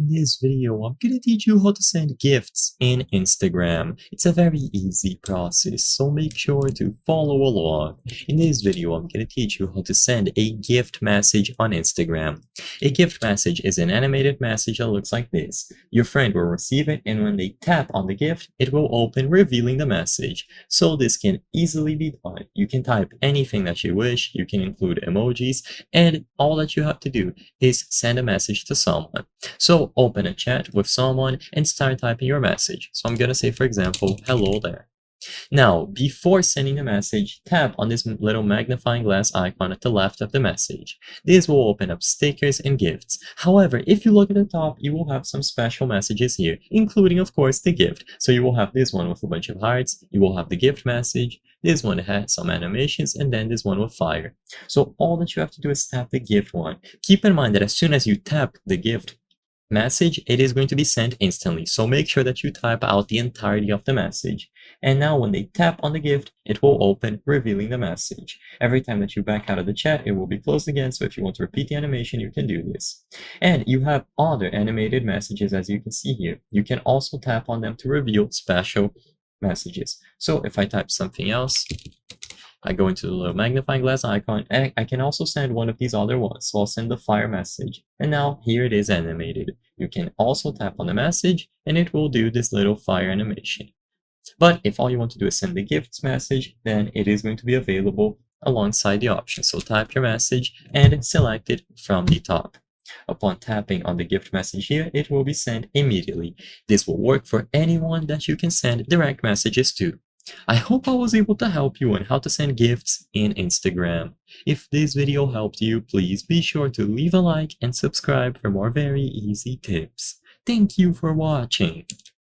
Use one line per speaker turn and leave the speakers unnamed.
In this video, I'm gonna teach you how to send gifts in Instagram. It's a very easy process, so make sure to follow along. In this video, I'm gonna teach you how to send a gift message on Instagram. A gift message is an animated message that looks like this. Your friend will receive it, and when they tap on the gift, it will open, revealing the message. So this can easily be done. You can type anything that you wish, you can include emojis, and all that you have to do is send a message to someone. So open a chat with someone and start typing your message. So I'm gonna say, for example, hello there. Now, before sending the message, tap on this little magnifying glass icon at the left of the message. This will open up stickers and gifts. However, if you look at the top, you will have some special messages here, including, of course, the gift. So you will have this one with a bunch of hearts, you will have the gift message, this one has some animations, and then this one with fire. So all that you have to do is tap the gift one. Keep in mind that as soon as you tap the gift message, it is going to be sent instantly, so make sure that you type out the entirety of the message. And now when they tap on the gift, it will open, revealing the message. Every time that you back out of the chat, it will be closed again, so if you want to repeat the animation, you can do this. And you have other animated messages, as you can see here. You can also tap on them to reveal special messages. So if I type something else, I go into the little magnifying glass icon, and I can also send one of these other ones. So I'll send the fire message. And now here it is animated. You can also tap on the message and it will do this little fire animation. But if all you want to do is send the gifts message, then it is going to be available alongside the option. So type your message and select it from the top. Upon tapping on the gift message here, it will be sent immediately. This will work for anyone that you can send direct messages to. I hope I was able to help you on how to send gifts in Instagram. If this video helped you, please be sure to leave a like and subscribe for more very easy tips. Thank you for watching.